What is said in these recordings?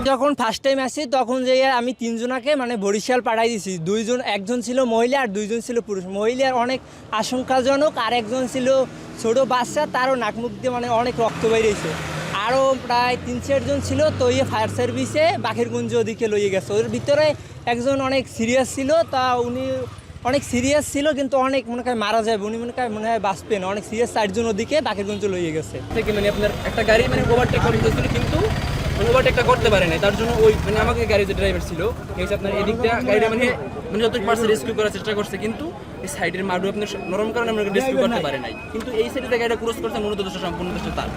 যখন first time আসি তখন যে আমি তিনজনাকে মানে বরিশাল পাঠাই দিছি, একজন ছিল মহিলা আর দুইজন ছিল পুরুষ। মহিলার অনেক আশঙ্কাজনক, আর একজন ছিল ছোট বাচ্চা, তারও নাক মুখ দিয়ে মানে অনেক রক্ত বেরিয়েছে। আরও প্রায় 3-4 জন ছিল, তো ফায়ার সার্ভিসে বাকেরগঞ্জ ওদিকে লইয়ে গেছে। ওর ভিতরে একজন অনেক সিরিয়াস ছিল, তা উনি অনেক সিরিয়াস ছিল কিন্তু অনেক মনে হয় মারা যাবে, উনি মনে হয় বাঁচবে না। অনেক সিরিয়াস 4 জন ওদিকে বাকেরগঞ্জ লইয়ে গেছে। থেকে মানে আপনার একটা গাড়ি মানে ওভারটেক করতেছিল, কিন্তু ওভারটেকটা করতে পারে নাই। তার জন্য ওই মানে আমাকে গাড়ির যে ড্রাইভার ছিল আপনার এদিকটা গাড়িটা মানে যতটুকু পারছে রেস্কিউ করার চেষ্টা করছে, কিন্তু এই সাইডের মাডু আপনার নরম কারণে আমরা রেস্কিউ করতে পারে নাই। কিন্তু এই সাইডে গাড়িটা ক্রস করছে মূলত দোষটা সম্পূর্ণ দোষটা তার।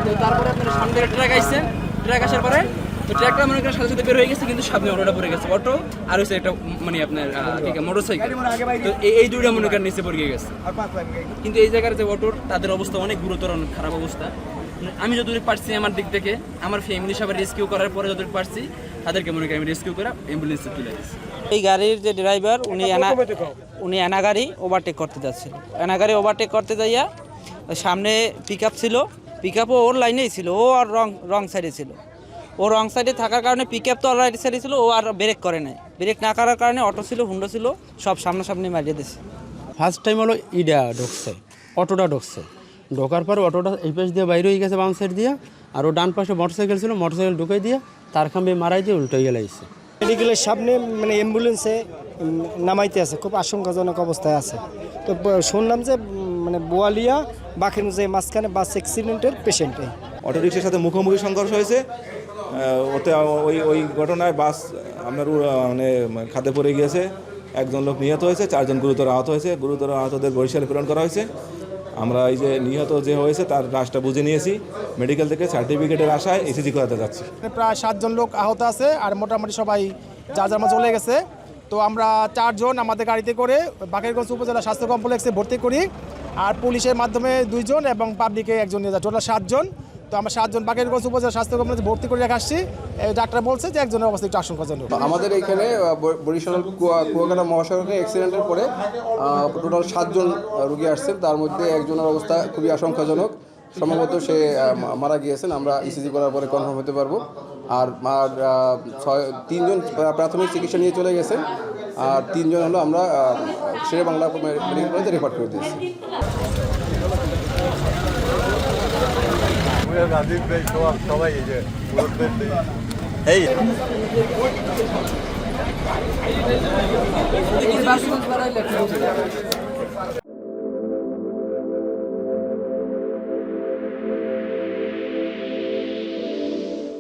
তো তারপরে আপনার সামনে ট্রাক আসছে, ট্রাক আসার পরে তো ট্রাকটা মনে করেন সাথে সাথে বের হয়ে গেছে, কিন্তু সামনে অটোটা পড়ে গেছে, অটো আর হচ্ছে একটা মানে আপনার মোটরসাইকেল। তো এই দুইটা মনে করেন নিচে পড়ে গেছে। কিন্তু এই জায়গার যে অটোর তাদের অবস্থা অনেক গুরুতর, অনেক খারাপ অবস্থা। আমি যতটুকু পারছি আমার দিক থেকে, আমার ফ্যামিলি সবাই রেস্কিউ করার পরে যতটুকু পারছি তাদেরকে মনে করি আমি রেস্কিউ করে অ্যাম্বুলেন্সে তুলে দিচ্ছি। এই গাড়ির যে ড্রাইভার উনি এনাগাড়ি ওভারটেক করতে যাচ্ছিল। এনাগাড়ি ওভারটেক করতে যাইয়া সামনে পিক আপ ছিল, পিক আপও ওর লাইনেই ছিল, ও আর রং সাইডে ছিল। ও রং সাইডে থাকার কারণে পিক আপ তো আর রাইট সাইডে ছিল, ও আর ব্রেক করে নাই। ব্রেক না করার কারণে অটো ছিল, হুন্ডো ছিল, সব সামনাসামনি মারিয়ে দিয়েছে। ফার্স্ট টাইম হলো ঢুকছে, অটোটা ঢুকছে, ঢোকার পর অটোটা এই পাশ দিয়ে বাইরে হয়ে গেছে বাম সাইড দিয়ে, আর ও ডান পাশে মোটরসাইকেল ছিল, মোটরসাইকেল ঢুকে দিয়ে তার খাম্বে মারাই দিয়ে উল্টো গেলে এসে মেডিকেলের সামনে মানে অ্যাম্বুলেন্সে নামাইতে আছে, খুব আশঙ্কাজনক অবস্থায় আছে। তো শুনলাম যে মানে বোয়ালিয়া বাকেরগঞ্জ মাঝখানে বাস অ্যাক্সিডেন্টের পেশেন্টে অটো রিক্সার সাথে মুখোমুখি সংঘর্ষ হয়েছে। ওতে ওই ঘটনায় বাস আপনার মানে খাদে পড়ে গিয়েছে, একজন লোক নিহত হয়েছে, 4 জন গুরুতর আহত হয়েছে। গুরুতর আহতদের বরিশালে প্রেরণ করা হয়েছে। আমরা এই যে নিহত যে হয়েছে তার লাশটা বুঝে নিয়েছি, মেডিকেল থেকে সার্টিফিকেটের আশায় ইসিজি করাতে যাচ্ছি। প্রায় 7 জন লোক আহত আছে, আর মোটামুটি সবাই যার চলে গেছে। তো আমরা 4 জন আমাদের গাড়িতে করে বাকেরগঞ্জ উপজেলা স্বাস্থ্য কমপ্লেক্সে ভর্তি করি, আর পুলিশের মাধ্যমে 2 জন এবং পাবলিকে 1 জন নিয়ে যায়, টোটাল 7 জন। তো আমরা 7 জন বাকেরগঞ্জ উপজেলা স্বাস্থ্য কমপ্লেক্সে ভর্তি করে রেখে আসছি। ডাক্তার বলছে যে একজনের অবস্থা একটু আশঙ্কাজনক। আমাদের এখানে বরিশাল কুয়াকাটা মহাসড়কে অ্যাক্সিডেন্টের পরে টোটাল 7 জন রোগী আসছেন, তার মধ্যে একজনের অবস্থা খুবই আশঙ্কাজনক, সম্ভবত সে মারা গিয়েছেন। আমরা ইসিজি করার পরে কনফার্ম হতে পারবো। আর 3 জন প্রাথমিক চিকিৎসা নিয়ে চলে গেছেন, আর 3 জন হলো আমরা শেরে বাংলা মেডিকেল কলেজে রেফার করে দিয়েছি। সবাই